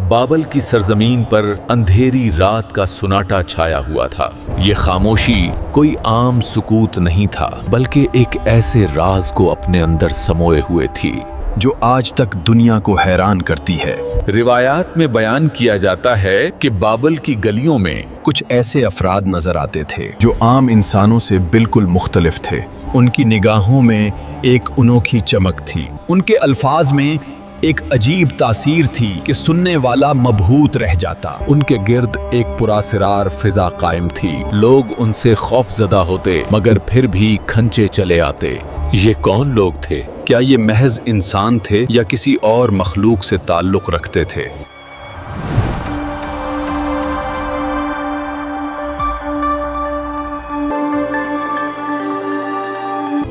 بابل کی سرزمین پر اندھیری رات کا سناٹا چھایا ہوا تھا۔ یہ خاموشی کوئی عام سکوت نہیں تھا، بلکہ ایک ایسے راز کو اپنے اندر سموئے ہوئے تھی جو آج تک دنیا کو حیران کرتی ہے۔ روایات میں بیان کیا جاتا ہے کہ بابل کی گلیوں میں کچھ ایسے افراد نظر آتے تھے جو عام انسانوں سے بالکل مختلف تھے۔ ان کی نگاہوں میں ایک انوکھی چمک تھی، ان کے الفاظ میں ایک عجیب تاثیر تھی کہ سننے والا مبہوت رہ جاتا۔ ان کے گرد ایک پراسرار فضا قائم تھی، لوگ ان سے خوف زدہ ہوتے مگر پھر بھی کھنچے چلے آتے۔ یہ کون لوگ تھے؟ کیا یہ محض انسان تھے یا کسی اور مخلوق سے تعلق رکھتے تھے؟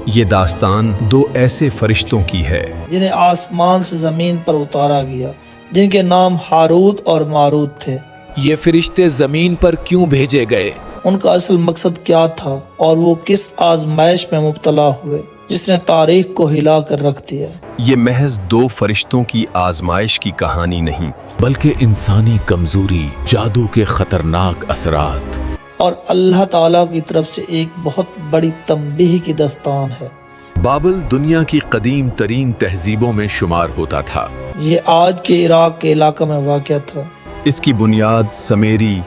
یہ داستان دو ایسے فرشتوں کی ہے جنہیں آسمان سے زمین پر اتارا گیا، جن کے نام ہاروت اور ماروت تھے۔ یہ فرشتے زمین پر کیوں بھیجے گئے؟ ان کا اصل مقصد کیا تھا اور وہ کس آزمائش میں مبتلا ہوئے جس نے تاریخ کو ہلا کر رکھ دیا؟ یہ محض دو فرشتوں کی آزمائش کی کہانی نہیں، بلکہ انسانی کمزوری، جادو کے خطرناک اثرات اور اللہ تعالیٰ کی طرف سے ایک بہت بڑی تنبیہ کی داستان ہے۔ بابل دنیا کی قدیم ترین تہذیبوں میں شمار ہوتا تھا۔ یہ آج کے عراق کے علاقہ میں واقع تھا۔ اس کی بنیاد سمیری،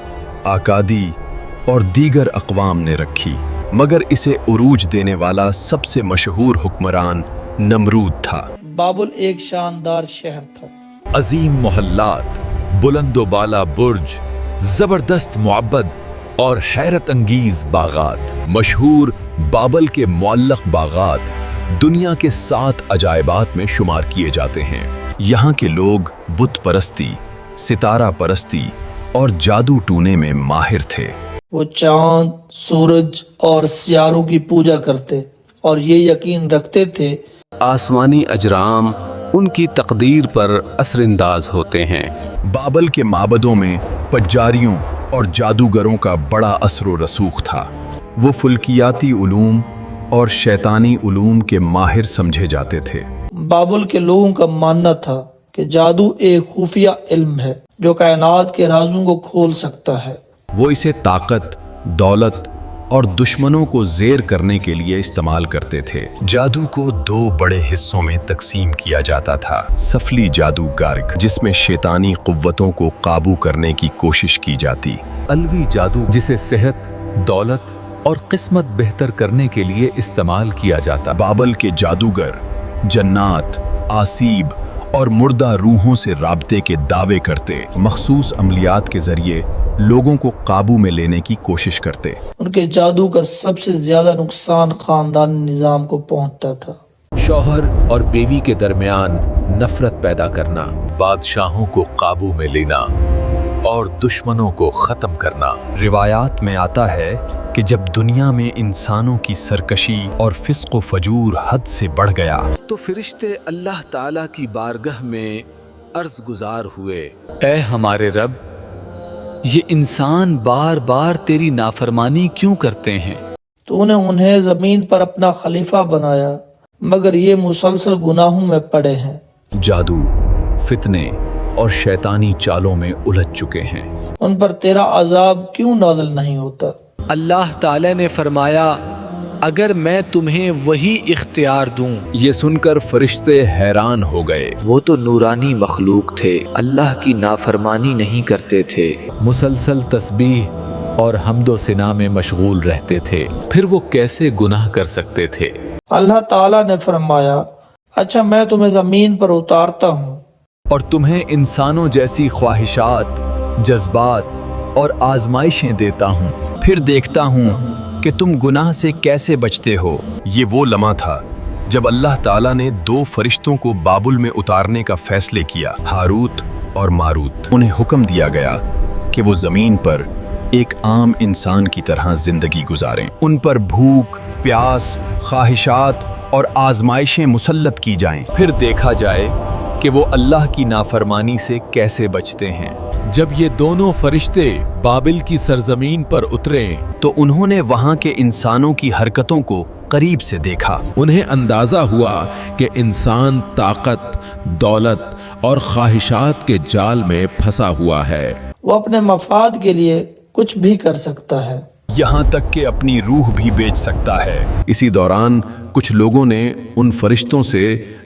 آکادی اور دیگر اقوام نے رکھی، مگر اسے عروج دینے والا سب سے مشہور حکمران نمرود تھا۔ بابل ایک شاندار شہر تھا، عظیم محلات، بلند و بالا برج، زبردست معبد اور حیرت انگیز باغات۔ مشہور بابل کے معلق باغات دنیا کے 7 عجائبات میں شمار کیے جاتے ہیں۔ یہاں کے لوگ بت پرستی، ستارہ پرستی اور جادو ٹونے میں ماہر تھے۔ وہ چاند، سورج اور سیاروں کی پوجا کرتے اور یہ یقین رکھتے تھے آسمانی اجرام ان کی تقدیر پر اثر انداز ہوتے ہیں۔ بابل کے معبدوں میں پجاریوں اور جادوگروں کا بڑا اثر و رسوخ تھا۔ وہ فلکیاتی علوم اور شیطانی علوم کے ماہر سمجھے جاتے تھے۔ بابل کے لوگوں کا ماننا تھا کہ جادو ایک خفیہ علم ہے جو کائنات کے رازوں کو کھول سکتا ہے۔ وہ اسے طاقت، دولت اور دشمنوں کو زیر کرنے کے لیے استعمال کرتے تھے۔ جادو کو 2 بڑے حصوں میں تقسیم کیا جاتا تھا۔ سفلی جادوگر، جس میں شیطانی قوتوں کو قابو کرنے کی کوشش کی جاتی۔ علوی جادو، جسے صحت، دولت اور قسمت بہتر کرنے کے لیے استعمال کیا جاتا۔ بابل کے جادوگر جنات، آسیب اور مردہ روحوں سے رابطے کے دعوے کرتے، مخصوص عملیات کے ذریعے لوگوں کو قابو میں لینے کی کوشش کرتے۔ ان کے جادو کا سب سے زیادہ نقصان خاندانی نظام کو پہنچتا تھا۔ شوہر اور بیوی کے درمیان نفرت پیدا کرنا، بادشاہوں کو قابو میں لینا اور دشمنوں کو ختم کرنا۔ روایات میں آتا ہے کہ جب دنیا میں انسانوں کی سرکشی اور فسق و فجور حد سے بڑھ گیا تو فرشتے اللہ تعالیٰ کی بارگاہ میں عرض گزار ہوئے، اے ہمارے رب، یہ انسان بار بار تیری نافرمانی کیوں کرتے ہیں؟ تو نے انہیں زمین پر اپنا خلیفہ بنایا مگر یہ مسلسل گناہوں میں پڑے ہیں۔ جادو، فتنے اور شیطانی چالوں میں الجھ چکے ہیں۔ ان پر تیرا عذاب کیوں نازل نہیں ہوتا؟ اللہ تعالیٰ نے فرمایا، اگر میں تمہیں وہی اختیار دوں۔ یہ سن کر فرشتے حیران ہو گئے۔ وہ تو نورانی مخلوق تھے، اللہ کی نافرمانی نہیں کرتے تھے۔ مسلسل تسبیح اور حمد و ثنا میں مشغول رہتے تھے، پھر وہ کیسے گناہ کر سکتے تھے؟ اللہ تعالیٰ نے فرمایا، اچھا میں تمہیں زمین پر اتارتا ہوں اور تمہیں انسانوں جیسی خواہشات، جذبات اور آزمائشیں دیتا ہوں، پھر دیکھتا ہوں کہ تم گناہ سے کیسے بچتے ہو۔ یہ وہ لمحہ تھا جب اللہ تعالیٰ نے 2 فرشتوں کو بابل میں اتارنے کا فیصلے کیا، ہاروت اور ماروت۔ انہیں حکم دیا گیا کہ وہ زمین پر ایک عام انسان کی طرح زندگی گزاریں۔ ان پر بھوک، پیاس، خواہشات اور آزمائشیں مسلط کی جائیں، پھر دیکھا جائے کہ وہ اللہ کی نافرمانی سے کیسے بچتے ہیں۔ جب یہ دونوں فرشتے بابل کی سرزمین پر اترے تو انہوں نے وہاں کے انسانوں کی حرکتوں کو قریب سے دیکھا۔ انہیں اندازہ ہوا کہ انسان طاقت، دولت और ख्वाहिशात के जाल में फंसा हुआ है। वो अपने मफाद के लिए कुछ भी कर सकता है, यहाँ तक कि अपनी रूह भी बेच सकता है। इसी दौरान कुछ लोगों ने उन फरिश्तों से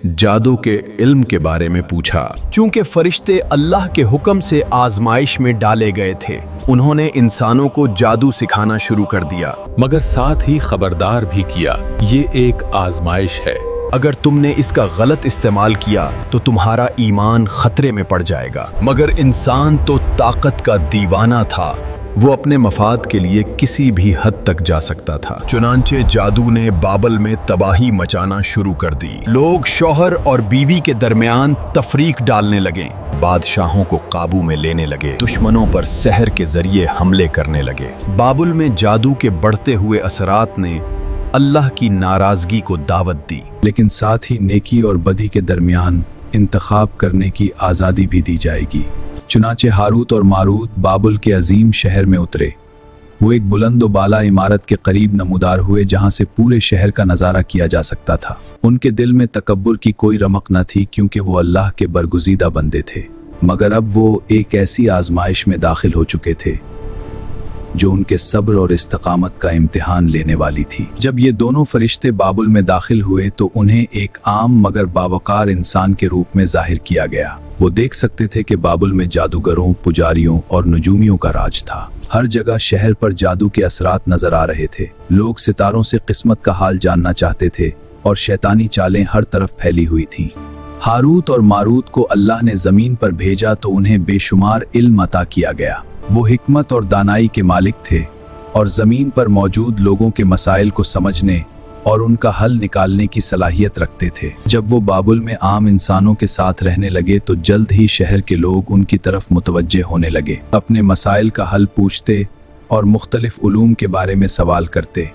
जादू के इल्म के बारे में पूछा। चूंकि फरिश्ते अल्लाह के हुक्म से आजमाइश में डाले गए थे, उन्होंने इंसानों को जादू सिखाना शुरू कर दिया, मगर साथ ही खबरदार भी किया, ये एक आजमाइश है। अगर तुमने इसका गलत इस्तेमाल किया तो तुम्हारा ईमान खतरे में पड़ जाएगा। मगर इंसान तो ताकत का दीवाना था, वो अपने मफाद के लिए किसी भी हद तक जा सकता था। चुनांचे जादू ने बाबल में तबाही मचाना शुरू कर दी। लोग शौहर और बीवी के दरमियान तफरीक डालने लगे, बादशाहों को काबू में लेने लगे, दुश्मनों पर सहर के जरिए हमले करने लगे। बाबुल में जादू के बढ़ते हुए असरात ने अल्लाह की नाराजगी को दावत दी, लेकिन साथ ही नेकी और बदी के दरमियान इंतखाब करने की आज़ादी भी दी जाएगी। चुनाचे हारूत और मारूत बाबुल के अजीम शहर में उतरे। वो एक बुलंद व बाला इमारत के करीब नमूदार हुए जहां से पूरे शहर का नज़ारा किया जा सकता था। उनके दिल में तकब्बुर की कोई रमक न थी, क्योंकि वो अल्लाह के बरगुज़ीदा बंदे थे। मगर अब वो एक ऐसी आजमाइश में दाखिल हो चुके थे जो उनके सब्र और इस्तकामत का इम्तिहान लेने वाली थी। जब ये दोनों फरिश्ते बाबुल में दाखिल हुए तो उन्हें एक आम मगर बावकार इंसान के रूप में जाहिर किया गया। वो देख सकते थे कि बाबुल में जादूगरों, पुजारियों और नजूमियों का राज था। हर जगह शहर पर जादू के असरात नजर आ रहे थे। लोग सितारों से किस्मत का हाल जानना चाहते थे और शैतानी चालें हर तरफ फैली हुई थीं। हारूत और मारूत को अल्लाह ने जमीन पर भेजा तो उन्हें बेशुमार इल्म अता किया गया। वो हिकमत और दानाई के मालिक थे और जमीन पर मौजूद लोगों के मसाइल को समझने और उनका हल निकालने की सलाहियत रखते थे। जब वो बाबुल में आम इंसानों के साथ रहने लगे तो जल्द ही शहर के लोग उनकी तरफ मुतवज्जे होने लगे, अपने मसाइल का हल पूछते और मुख्तलिफ उलूम के बारे में सवाल करते।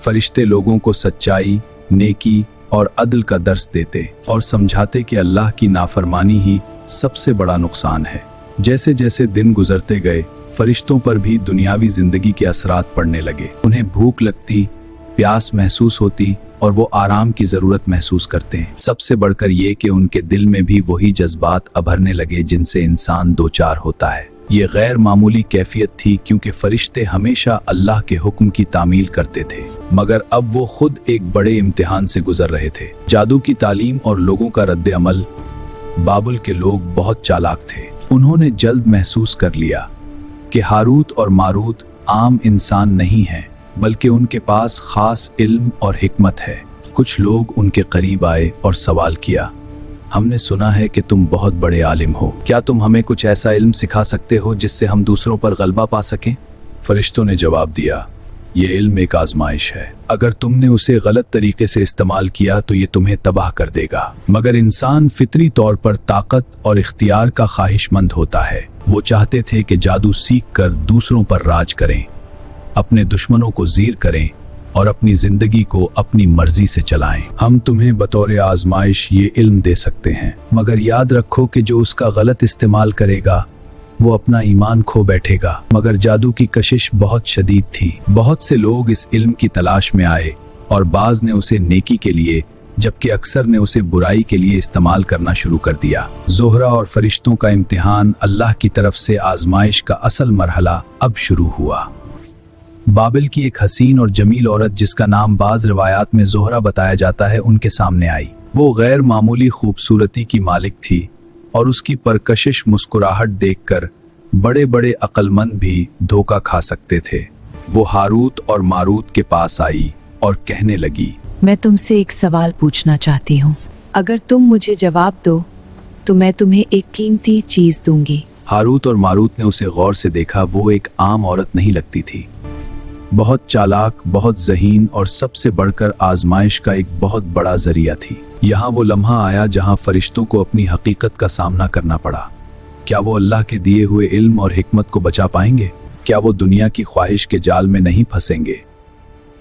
फरिश्ते लोगों को सच्चाई, नेकी और अदल का दर्स देते और समझाते कि अल्लाह की नाफरमानी ही सबसे बड़ा नुकसान है। जैसे जैसे दिन गुजरते गए, फरिश्तों पर भी दुनियावी जिंदगी के असरात पड़ने लगे। उन्हें भूख लगती, प्यास महसूस होती और वो आराम की जरूरत महसूस करते हैं। सबसे बढ़कर ये कि उनके दिल में भी वही जज्बात अभरने लगे जिनसे इंसान दो चार होता है। ये गैर मामूली कैफियत थी, क्योंकि फरिश्ते हमेशा अल्लाह के हुक्म की तामील करते थे, मगर अब वो खुद एक बड़े इम्तिहान से गुजर रहे थे। जादू की तालीम और लोगों का रद्द अमल। बाबुल के लोग बहुत चालाक थे। उन्होंने जल्द महसूस कर लिया कि हारूत और मारूत आम इंसान नहीं हैं, बल्कि उनके पास खास इल्म और हिकमत है। कुछ लोग उनके करीब आए और सवाल किया, हमने सुना है कि तुम बहुत बड़े आलिम हो, क्या तुम हमें कुछ ऐसा इल्म सिखा सकते हो जिससे हम दूसरों पर गलबा पा सकें? फरिश्तों ने जवाब दिया, ये इल्म एक आजमाइश है। अगर तुमने उसे गलत तरीके से इस्तेमाल किया तो ये तुम्हें तबाह कर देगा। मगर इंसान फितरी तौर पर ताकत और इख्तियार का ख्वाहिशमंद होता है। वो चाहते थे कि जादू सीख कर दूसरों पर राज करें, अपने दुश्मनों को ज़ीर करें और अपनी जिंदगी को अपनी मर्जी से चलाएं। हम तुम्हें बतौर आजमाइश ये इल्म दे सकते हैं, मगर याद रखो कि जो उसका गलत इस्तेमाल करेगा वो अपना ईमान खो बैठेगा। मगर जादू की कशिश बहुत शदीद थी। बहुत से लोग इस इल्म की तलाश में आए और बाज ने उसे नेकी के लिए, जबकि अक्सर ने उसे बुराई के लिए इस्तेमाल करना शुरू कर दिया। ज़ोहरा और फरिश्तों का इम्तिहान, अल्लाह की तरफ से आजमाइश का असल मरहला अब शुरू हुआ। बाबिल की एक हसीन और जमील औरत, जिसका नाम बाज रिवायात में ज़ोहरा बताया जाता है, उनके सामने आई। वो गैर मामूली खूबसूरती की मालिक थी और उसकी परकशिश मुस्कुराहट देखकर बड़े बड़े अक्लमंद भी धोखा खा सकते थे। वो हारूत और मारूत के पास आई और कहने लगी, मैं तुमसे एक सवाल पूछना चाहती हूँ। अगर तुम मुझे जवाब दो तो मैं तुम्हें एक कीमती चीज दूंगी। हारूत और मारूत ने उसे गौर से देखा। वो एक आम औरत नहीं लगती थी, बहुत चालाक, बहुत ज़हीन और सबसे बढ़कर आजमाइश का एक बहुत बड़ा जरिया थी। यहाँ वो लम्हा आया जहाँ फरिश्तों को अपनी हकीकत का सामना करना पड़ा। क्या वो अल्लाह के दिए हुए इल्म और हिकमत को बचा पाएंगे? क्या वो दुनिया की ख्वाहिश के जाल में नहीं फंसेंगे?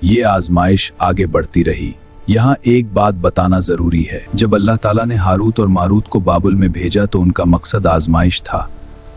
ये आजमाइश आगे बढ़ती रही। यहाँ एक बात बताना जरूरी है, जब अल्लाह ताला ने हारूत और मारूत को बाबुल में भेजा तो उनका मकसद आजमाइश था,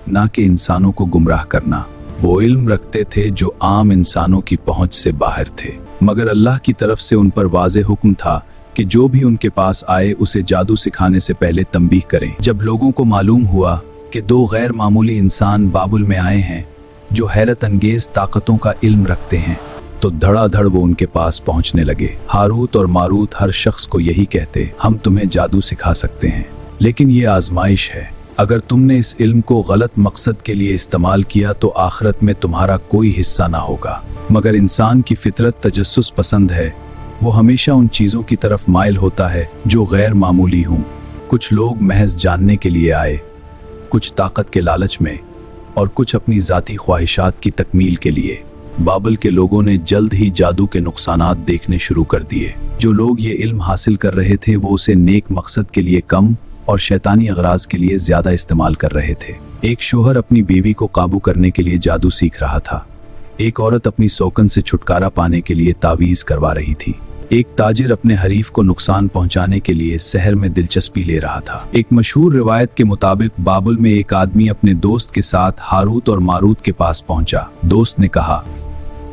ना कि इंसानों को गुमराह करना। वो इल्म रखते थे जो आम इंसानों की पहुंच से बाहर थे, मगर अल्लाह की तरफ से उन पर वाज़े हुक्म था कि जो भी उनके पास आए उसे जादू सिखाने से पहले तंबीह करें। जब लोगों को मालूम हुआ कि दो गैर मामूली इंसान बाबुल में आए हैं जो हैरत अंगेज ताकतों का इल्म रखते हैं, तो धड़ाधड़ वो उनके पास पहुंचने लगे। हारूत और मारूत हर शख्स को यही कहते, हम तुम्हें जादू सिखा सकते हैं, लेकिन ये आजमाइश है। अगर तुमने इस इल्म को गलत मकसद के लिए इस्तेमाल किया तो आखिरत में तुम्हारा कोई हिस्सा ना होगा। मगर इंसान की फितरत तजस्सुस पसंद है, वो हमेशा उन चीज़ों की तरफ माइल होता है जो गैर मामूली हों। कुछ लोग महज जानने के लिए आए, कुछ ताकत के लालच में और कुछ अपनी ज़ाती ख्वाहिशात की तकमील के लिए। बाबल के लोगों ने जल्द ही जादू के नुकसानात देखने शुरू कर दिए। जो लोग ये इल्म हासिल कर रहे थे वो उसे नेक मकसद के लिए कम और शैतानी अगराज के लिए ज्यादा इस्तेमाल कर रहे थे। एक शोहर अपनी बीवी को काबू करने के लिए जादू सीख रहा था। एक औरत अपनी सौकन से छुटकारा पाने के लिए तावीज करवा रही थी। एक ताजिर अपने हरीफ को नुकसान पहुंचाने के लिए सहर में दिलचस्पी ले रहा था। एक मशहूर रिवायत के मुताबिक बाबुल में एक आदमी अपने दोस्त के साथ हारूत और मारूत के पास पहुंचा। दोस्त ने कहा,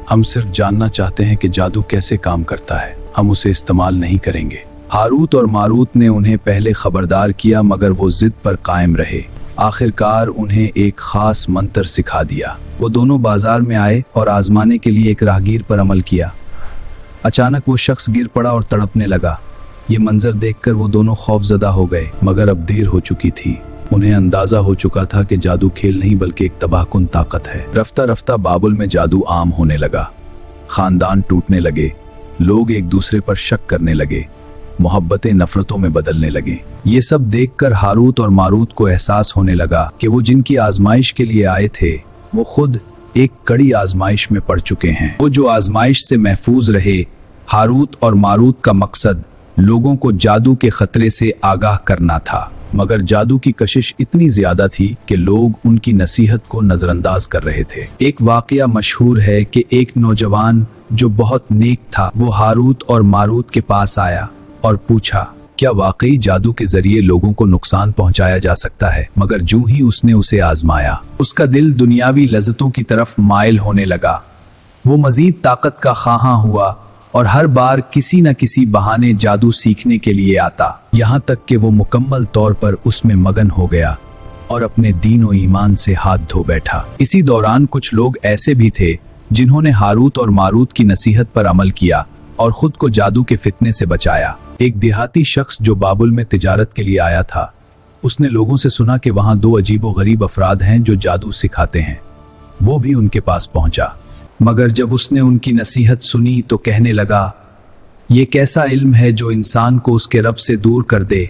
हम सिर्फ जानना चाहते हैं कि जादू कैसे काम करता है, हम उसे इस्तेमाल नहीं करेंगे। हारूत और मारूत ने उन्हें पहले खबरदार किया, मगर वो जिद पर कायम रहे। आखिरकार उन्हें एक खास मंत्र सिखा दिया। वो दोनों बाजार में आए और आजमाने के लिए एक राहगीर पर अमल किया। अचानक वो शख्स गिर पड़ा और तड़पने लगा। ये मंजर देखकर वो दोनों खौफजदा हो गए, मगर अब देर हो चुकी थी। उन्हें अंदाजा हो चुका था कि जादू खेल नहीं बल्कि एक तबाहकुन ताकत है। रफ्ता रफ्ता बाबुल में जादू आम होने लगा। खानदान टूटने लगे, लोग एक दूसरे पर शक करने लगे, मोहब्बतें नफरतों में बदलने लगे। ये सब देखकर हारूत और मारूत को एहसास होने लगा कि वो जिनकी आजमाइश के लिए आए थे वो खुद एक कड़ी आजमाइश में पड़ चुके हैं। वो जो आजमाइश से महफूज रहे। हारूत और मारूत का मकसद लोगों को जादू के खतरे से आगाह करना था, मगर जादू की कशिश इतनी ज्यादा थी कि लोग उनकी नसीहत को नजरअंदाज कर रहे थे। एक वाकया मशहूर है कि एक नौजवान जो बहुत नेक था वो हारूत और मारूत के पास आया और पूछा, क्या वाकई जादू के जरिए लोगों को नुकसान पहुंचाया जा सकता है? मगर जूं ही उसने उसे आजमाया, उसका दिल दुनियावी लज्जतों की तरफ माइल होने लगा। वो मजीद ताकत का ख्वाहां हुआ और हर बार किसी न किसी बहाने जादू सीखने के लिए आता, यहाँ तक कि वो मुकम्मल तौर पर उसमें मगन हो गया और अपने दीन और ईमान से हाथ धो बैठा। इसी दौरान कुछ लोग ऐसे भी थे जिन्होंने हारूत और मारूत की नसीहत पर अमल किया और खुद को जादू के फितने से बचाया। एक देहाती शख्स जो बाबुल में तिजारत के लिए आया था, उसने लोगों से सुना कि वहाँ दो अजीबो गरीब अफराद हैं जो जादू सिखाते हैं। वो भी उनके पास पहुंचा, मगर जब उसने उनकी नसीहत सुनी तो कहने लगा, ये कैसा इल्म है जो इंसान को उसके रब से दूर कर दे,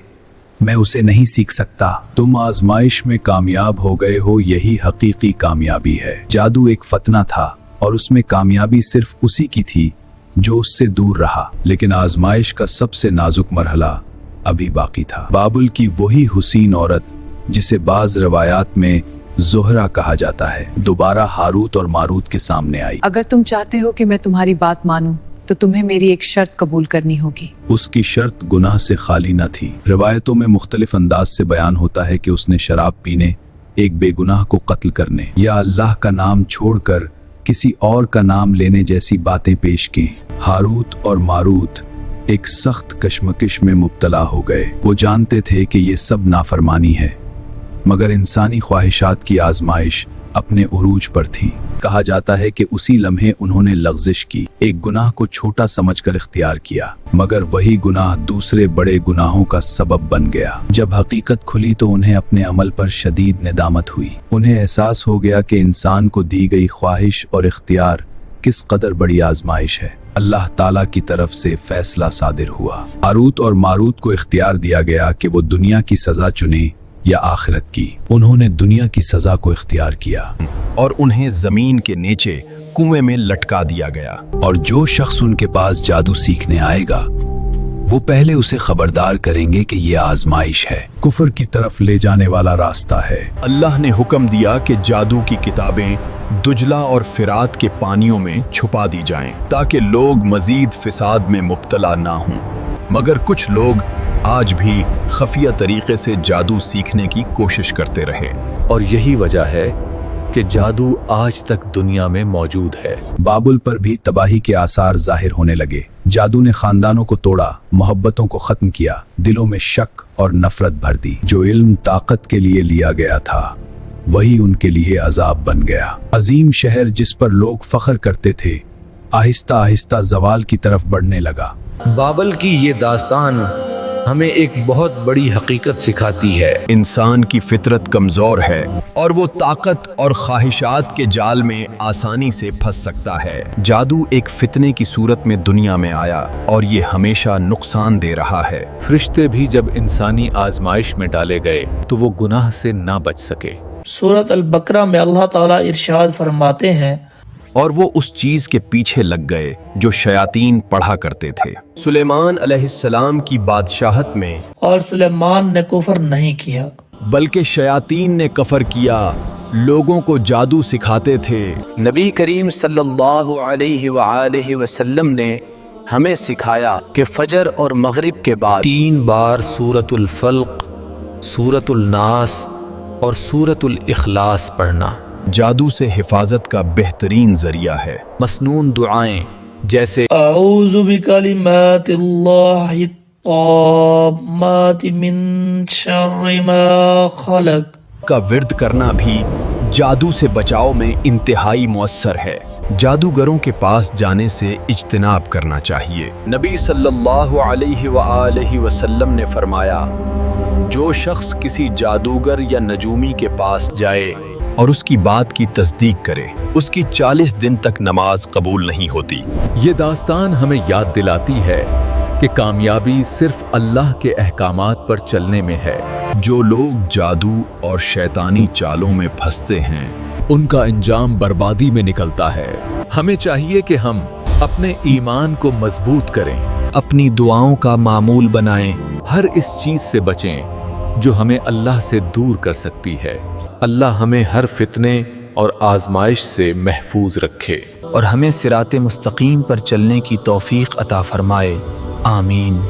मैं उसे नहीं सीख सकता। तुम आजमाइश में कामयाब हो गए हो, यही हकीकी कामयाबी है। जादू एक फतना था और उसमें कामयाबी सिर्फ उसी की थी जो उससे दूर रहा। लेकिन आजमाइश का सबसे नाजुक मरहला अभी बाकी था। बाबुल की वही हुसीन औरत जिसे बाज रवायात में ज़ोहरा कहा जाता है, दोबारा हारूत और मारूत के सामने आई। अगर तुम चाहते हो कि मैं तुम्हारी बात मानूं तो तुम्हें मेरी एक शर्त कबूल करनी होगी। उसकी शर्त गुनाह से खाली न थी। रिवायतों में मुख्तलिफ अंदाज से बयान होता है कि उसने शराब पीने, एक बेगुनाह को कत्ल करने या अल्लाह का नाम छोड़कर किसी और का नाम लेने जैसी बातें पेश की। हारूत और मारूत एक सख्त कश्मकश में मुब्तला हो गए। वो जानते थे कि ये सब नाफरमानी है, मगर इंसानी ख्वाहिशात की आजमाइश अपने उरूज पर थी। कहा जाता है कि उसी लम्हे उन्होंने लग़्ज़िश की, एक गुनाह को छोटा समझकर इख्तियार किया, मगर वही गुनाह दूसरे बड़े गुनाहों का सबब बन गया। जब हकीकत खुली तो उन्हें अपने अमल पर शदीद निदामत हुई। उन्हें एहसास हो गया कि इंसान को दी गई ख्वाहिश और इख्तियार किस कदर बड़ी आजमाइश है। अल्लाह ताला की तरफ से फैसला सादिर हुआ। हारूत और मारूत को इख्तियार दिया गया कि वो दुनिया की सजा चुने या आखिरत की। उन्होंने दुनिया की सजा को इख्तियार किया और उन्हें जमीन के नीचे कुएं में लटका दिया गया। और जो शख्स उनके पास जादू सीखने आएगा वो पहले उसे खबरदार करेंगे कि ये आजमाइश है, कुफर की तरफ ले जाने वाला रास्ता है। अल्लाह ने हुक्म दिया कि जादू की किताबें दुजला और फिरात के पानियों में छुपा दी जाएं, ताकि लोग मजीद फिसाद में मुब्तला ना हों। मगर कुछ लोग आज भी खफिया तरीके से जादू सीखने की कोशिश करते रहे, और यही वजह है कि जादू आज तक दुनिया में मौजूद है। बाबुल पर भी तबाही के आसार जाहिर होने लगे। जादू ने खानदानों को तोड़ा, मोहब्बतों को खत्म किया, दिलों में शक और नफरत भर दी। जो इल्म ताकत के लिए लिया गया था वही उनके लिए अजाब बन गया। अजीम शहर जिस पर लोग फख्र करते थे आहिस्ता आहिस्ता जवाल की तरफ बढ़ने लगा। बाबल की ये दास्तान हमें एक बहुत बड़ी हकीकत सिखाती है। इंसान की फितरत कमजोर है और वो ताकत और ख्वाहिशात के जाल में आसानी से फंस सकता है। जादू एक फितने की सूरत में दुनिया में आया और ये हमेशा नुकसान दे रहा है। फरिश्ते भी जब इंसानी आजमाइश में डाले गए तो वो गुनाह से ना बच सके। सूरत अल बकरा में अल्लाह ताला इरशाद फरमाते हैं, और वो उस चीज के पीछे लग गए जो शयातीन पढ़ा करते थे। सुलेमान अलैहिस्सलाम की बादशाहत में और सुलेमान ने कुफर नहीं किया बल्कि शयातीन ने कफर किया, लोगों को जादू सिखाते थे। नबी करीम सल्लल्लाहु अलैहि वसल्लम ने हमें सिखाया कि फजर और मगरिब के बाद 3 बार सूरतुल फल्क, सूरतुल नास और सूरतुल इखलास पढ़ना जादू से हिफाजत का बेहतरीन जरिया है। मसनून दुआएं जैसे अऊज़ु बिकलिमातिल्लाहि ताम्माति मिन शर्रि मा खलक का विर्द करना भी जादू से बचाव में इंतहाई मुअस्सर है। जादूगरों के पास जाने से इज्तिनाब करना चाहिए। नबी सल्लल्लाहु अलैहि वसल्लम ने फरमाया, जो शख्स किसी जादूगर या नजूमी के पास जाए और उसकी बात की तस्दीक करे, उसकी 40 दिन तक नमाज कबूल नहीं होती। ये दास्तान हमें याद दिलाती है कि कामयाबी सिर्फ अल्लाह के अहकामात पर चलने में है। जो लोग जादू और शैतानी चालों में फंसते हैं उनका अंजाम बर्बादी में निकलता है। हमें चाहिए कि हम अपने ईमान को मजबूत करें, अपनी दुआओं का मामूल बनाएं, हर इस चीज से बचें जो हमें अल्लाह से दूर कर सकती है। अल्लाह हमें हर फितने और आजमाइश से महफूज रखे और हमें सिराते मुस्तकीम पर चलने की तौफीक अता फरमाए। आमीन।